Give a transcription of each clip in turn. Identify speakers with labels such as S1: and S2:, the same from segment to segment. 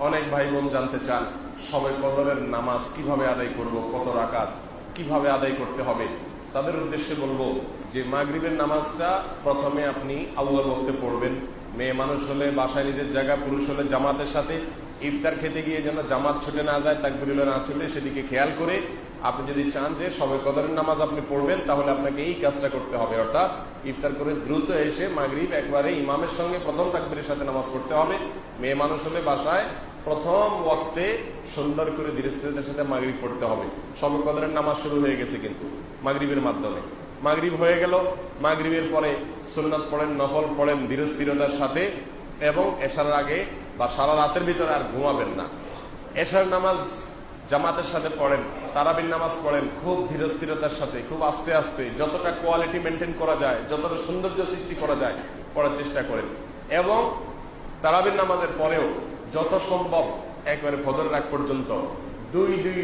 S1: অনেক ভাই বোন জানতে চান শবে কদরের নামাজ কিভাবে আদায় করব, কত রাকাত, কিভাবে আদায় করতে হবে। তাদের উদ্দেশ্যে বলবো যে মাগরিবের নামাজটা প্রথমে আপনি আউয়াল ওয়াক্তে পড়বেন। মেয়ে মানুষ হলে বাসায় নিজের জায়গা, পুরুষ হলে জামাতের সাথে। ইফতার খেতে গিয়ে যেন জামাত ছুটে না যায়, তাকবীর না ছুটে, সেদিকে খেয়াল করে আপনি যদি চান যে শবে কদরের নামাজ আপনি পড়বেন, তাহলে আপনাকে এই কাজটা করতে হবে। অর্থাৎ ইফতার করে দ্রুত এসে মাগরিব একবারে ইমামের সঙ্গে প্রথম তাকবীরের সাথে নামাজ পড়তে হবে। মেয়ে মানুষ হলে বাসায় প্রথম ওয়াক্তে সুন্দর করে ধীরস্থিরতার সাথে মাগরিব পড়তে হবে। শবে কদরের নামাজ শুরু হয়ে গেছে কিন্তু মাগরিবের মাধ্যমে। মাগরিব হয়ে গেল, মাগরিবের পরে সুন্নাত পড়েন, নফল পড়েন ধীরস্থিরতার সাথে, এবং এশার আগে বা সারা রাতের ভিতরে আর ঘুমাবেন না। এশার নামাজ জামাতের সাথে পড়েন, তারাবির নামাজ পড়েন খুব ধীরস্থিরতার সাথে, খুব আস্তে আস্তে, যতটা কোয়ালিটি মেনটেন করা যায়, যতটা সৌন্দর্য সৃষ্টি করা যায় পড়ার চেষ্টা করেন। এবং তারাবির নামাজের পরেও যত সম্ভব একবারে ফজর রাত পর্যন্ত দুই দুই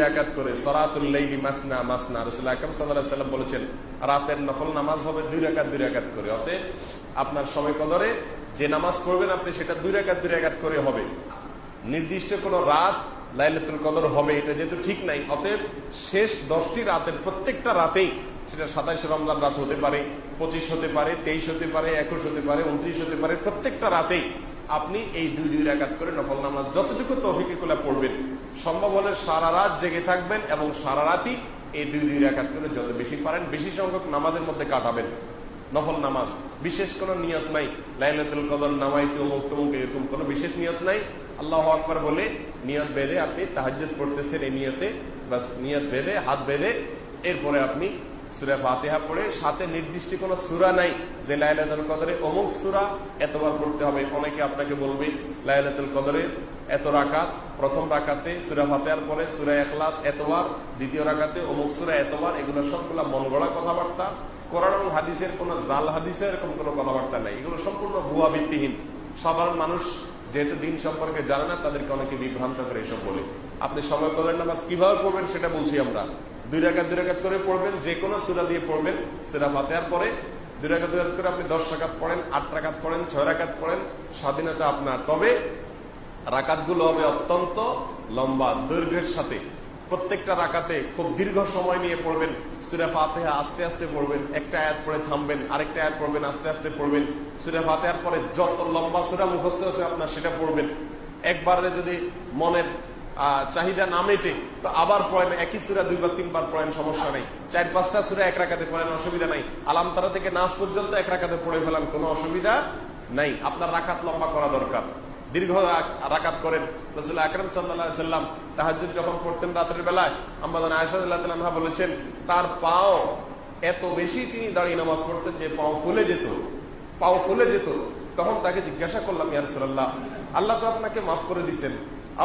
S1: রাকাত করে সলাতুল লাইলি মাসনা মাসনা, রাসূল আকরাম সাল্লাল্লাহু আলাইহি ওয়াসাল্লাম বলেছেন রাতের নফল নামাজ হবে দুই রাকাত করে। অতএব আপনার শবে কদরে যে নামাজ পড়বেন আপনি সেটা দুই রাকাত করে হবে। নির্দিষ্ট কোনো রাত লাইলাতুল কদর হবে এটা যেহেতু ঠিক নাই, অতএব শেষ 10টি রাতের প্রত্যেকটা রাতেই, সেটা 27 রমজান রাত হতে পারে, 25 হতে পারে, 23 হতে পারে, 21 হতে পারে, 29 হতে পারে, প্রত্যেকটা রাতেই আপনি এই দুই রাকাত করে নফল নামাজ যতটুকু তৌফিকে কোলা পড়বেন। সম্ভব হলে সারা রাত জেগে থাকবেন এবং সারা রাতই এই দুই রাকাত করে যত বেশি পারেন বেশি সংখ্যক নামাজের মধ্যে কাটাবেন। নফল নামাজ বিশেষ কোনো নিয়ত নাই, লাইলাতুল কদর নামাইতে অমুক তমুক এরকম কোনো বিশেষ নিয়ত নাই। আল্লাহু আকবার বলে নিয়ত বেঁধে আপনি তাহাজ্জুদ পড়তেছেন, এই নিয়তে বাস, নিয়ত বেঁধে হাত বেঁধে এরপরে আপনি সূরা ফাতিহা পড়ে, সাথে নির্দিষ্ট কোনো সূরা নাই যে লাইলাতুল কদরে অমুক সূরা এতবার পড়তে হবে। অনেকে আপনাকে বলবে লাইলাতুল কদরে এত রাকাত, প্রথম রাকাতে সূরা ফাতিহার পরে সূরা ইখলাস এতবার, দ্বিতীয় রাকাতে অমুক সূরা এতবার। এগুলো সবগুলা মন গড়া কথাবার্তা, কোরআন এবং হাদিসের কোনো জাল হাদিসের এরকম কোনো কথাবার্তা নাই। এগুলো সম্পূর্ণ ভুয়া ভিত্তিহীন। সাধারণ মানুষ যেহেতু দিন সম্পর্কে জানে না, তাদেরকে অনেকে বিভ্রান্ত করে এসব বলে। আপনি শবে কদরের নামাজ কিভাবে পড়বেন সেটা বলছি আমরা। দুই রাকাত করে পড়বেন, যে কোনো সূরা দিয়ে পড়বেন। সূরা ফাতিহার পরে দুই রাকাত করে আপনি 10 রাকাত পড়েন, 8 রাকাত পড়েন, 6 রাকাত পড়েন, স্বাধীনতা আপনার। তবে রাকাতগুলো হবে অত্যন্ত লম্বা দৈর্ঘ্যের সাথে। প্রত্যেকটা রাকাতে খুব দীর্ঘ সময় নিয়ে পড়বেন। সূরা ফাতিহা আস্তে আস্তে পড়বেন, একটা আয়াত পড়ে থামবেন, আরেকটা আয়াত পড়বেন, আস্তে আস্তে পড়বেন। সূরা ফাতিহার পরে যত লম্বা সূরা মুখস্থ আছে আপনার সেটা পড়বেন। একবারে যদি মনের চাহিদা না মেটে তো আবার পড়েন, একই সূরা 2 বা 3 বার পড়েন, সমস্যা নেই। 4-5টা সূরা এক রাকাতে পড়েন, অসুবিধা নাই। আলাম তারা থেকে নাস পর্যন্ত এক রাকাতে পড়ে ফেলান, কোনো অসুবিধা নাই। আপনার রাকাত লম্বা করা দরকার, দীর্ঘ রাকাত করেন। রাসূল আকরাম সাল্লাল্লাহু আলাইহি ওয়াসাল্লাম তাহাজ্জুদ যখন পড়তেন রাতের বেলায়, আম্মা জান আয়েশা রাদিয়াল্লাহু আনহা বলেছেন তার পাও এত বেশি তিনি দাঁড়িয়ে নামাজ পড়তেন যে পাও ফুলে যেত। তখন তাকে জিজ্ঞাসা করলাম, ইয়া রাসূলুল্লাহ, আল্লাহ তো আপনাকে মাফ করে দিয়েছেন,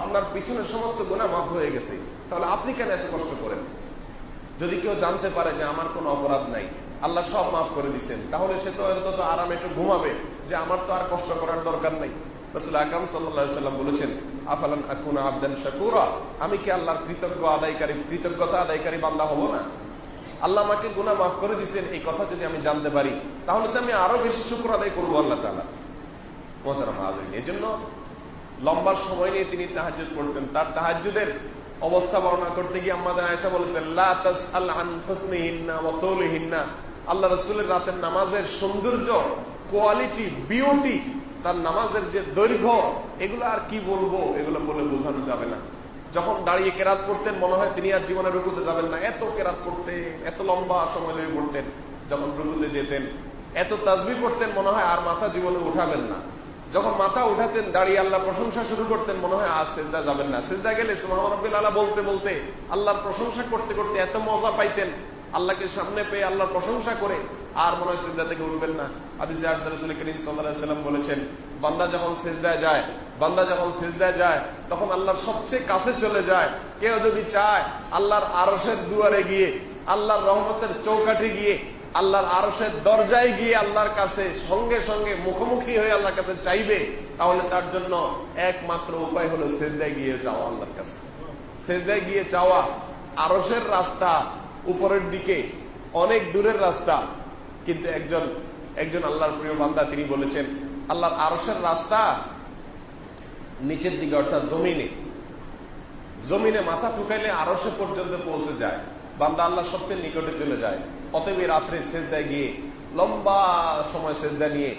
S1: আপনার পিছনের সমস্ত গুনাহ মাফ হয়ে গেছে, তাহলে আপনি কেন এত কষ্ট করেন? যদি কেউ জানতে পারে যে আমার কোনো অপরাধ নাই, আল্লাহ সব মাফ করে দিয়েছেন, তাহলে সে তো অন্তত আরামে একটু ঘুমাবে যে আমার তো আর কষ্ট করার দরকার নাই। রাসূল আকরাম সাল্লাল্লাহু আলাইহি ওয়াসাল্লাম বলেছেন, আফালান আকুনা আবদান শাকুরা, আমি কি আল্লাহর কৃতজ্ঞতা আদায়কারী বান্দা হব না? আল্লাহ আমাকে গুনাহ মাফ করে দিয়েছেন এই কথা যদি আমি জানতে পারি, তাহলে তো আমি আরো বেশি শুকর আদায় করবো আল্লাহ তাআলা। মুহতারাম হাজিরিন, এজন্য লম্বা সময় নিয়ে তিনি তাহাজ্জুদ পড়তেন। তার তাহাজ্জুদের অবস্থা বর্ণনা করতে গিয়ে আম্মা জান আয়েশা বলেছেন, লা তাসআল আন হুসনিহিন্না ওয়া তুলিহিন্না, আল্লাহ রাসূলের রাতের নামাজের সৌন্দর্য, কোয়ালিটি, বিউটি, তার নামাজের যে দৈর্ঘ্য, এগুলো আর কি বলবো, এগুলো বলে বোঝানো যাবে না। যখন দাঁড়িয়ে কেরাত পড়তেন মনে হয় তিনি আর জীবনে রুকুতে যাবেন না, এত কেরাত পড়তেন, এত লম্বা সময় ধরে পড়তেন। যখন রুকুতে যেতেন এত তাসবিহ পড়তেন মনে হয় আর মাথা জীবনে উঠাবেন না। যখন মাথা উঠাতেন দাঁড়িয়ে আল্লাহর প্রশংসা শুরু করতেন মনে হয় আজ সিজদা যাবেন না। সিজদা গেলে সুবহান রাব্বিল আলা বলতে বলতে আল্লাহর প্রশংসা করতে করতে এত মজা পাইতেন, আল্লাহকে সামনে পেয়ে আল্লাহর প্রশংসা করে আর মনে হয় সিজদা থেকে উঠবেন না। হাদিসে আসছে রাসূল করিম সাল্লাল্লাহু আলাইহি ওয়াসাল্লাম বলেছেন, বান্দা যখন সিজদায় যায় তখন আল্লাহর সবচেয়ে কাছে চলে যায়। কেউ যদি চায় আল্লাহর আরশের দুয়ারে গিয়ে, আল্লাহর রহমতের চৌকাঠে গিয়ে, আল্লাহর আরশের দরজায় গিয়ে আল্লাহর কাছে সঙ্গে সঙ্গে মুখোমুখি হয়ে আল্লাহর কাছে চাইবে, তাহলে তার জন্য একমাত্র উপায় হলো সিজদায় গিয়ে যাওয়া আল্লাহর কাছে। সিজদায় গিয়ে চাওয়া। আরশের রাস্তা উপরের দিকে, অনেক দূরের রাস্তা, কিন্তু একজন আল্লাহর প্রিয় বান্দা তিনি বলেছেন আল্লাহর আরশের রাস্তা নিচের দিকে অর্থাৎ জমিনে, জমিনে মাথা ঠুকাইলে আরশে পর্যন্ত পৌঁছে যায়, বান্দা আল্লাহর সবচেয়ে নিকটে চলে যায়। অতএব রাত্রে সেজদায় গিয়ে লম্বা সময় সেজদা নিয়ে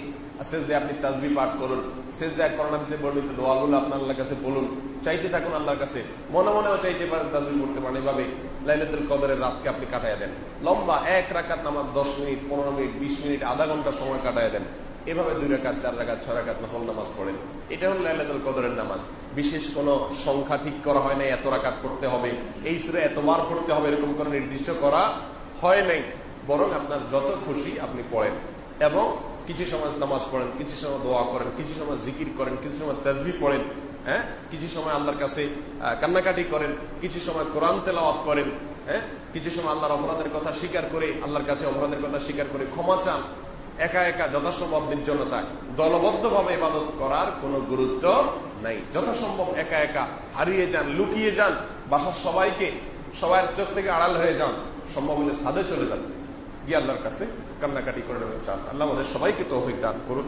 S1: সেজদায় আপনি তাসবিহ পাঠ করুন, সেজদায় কোরআন হাদিসে বর্ণিত দোয়াগুলো আপনার আল্লাহর কাছে বলুন, চাইতে থাকুন আল্লাহর কাছে, মনে মনেও চাইতে পারেন, তাসবিহ করতে পারেন। এভাবে লাইলাতুল কদরের রাতকে আপনি কাটায় দেন। লম্বা এক রাকাত নামাজ 10 মিনিট, 15 মিনিট, 20 মিনিট, আধা ঘন্টা সময় কাটায় দেন। এভাবে 2 রাকাত, 4 রাকাত, 6 রাকাত নফল নামাজ পড়েন। এটা হলো লাইলাতুল কদরের নামাজ। বিশেষ কোনো সংখ্যা ঠিক করা হয় নাই, এত রাকাত পড়তে হবে, এই সূরা এতবার পড়তে হবে, এরকম কোনো নির্দিষ্ট করা হয় নাই। বরং আপনার যত খুশি আপনি পড়েন এবং কিছু সময় নামাজ পড়েন, কিছু সময় দোয়া করেন, কিছু সময় জিকির করেন, কিছু সময় তাসবিহ পড়েন, হ্যাঁ, কিছু সময় আল্লাহর কাছে কান্নাকাটি করেন, কিছু সময় কোরআন তেলাওয়াত করেন, হ্যাঁ, কিছু সময় আল্লাহর অপরাধের কথা স্বীকার করে, আল্লাহর কাছে অপরাধের কথা স্বীকার করে ক্ষমা চান। একা একা যথাসম্ভব নির্জনতায়, দলবদ্ধ ভাবে ইবাদত করার কোনো গুরুত্ব নাই। যথাসম্ভব একা একা হারিয়ে যান, লুকিয়ে যান, বাসার সবাইকে, সবার চোখ থেকে আড়াল হয়ে যান, সম্ভব হলে ছাদে চলে যান, গিয়ে আল্লাহর কাছে কান্নাকাটি করে চান। আল্লাহ আমাদের সবাইকে তৌফিক দান করুন।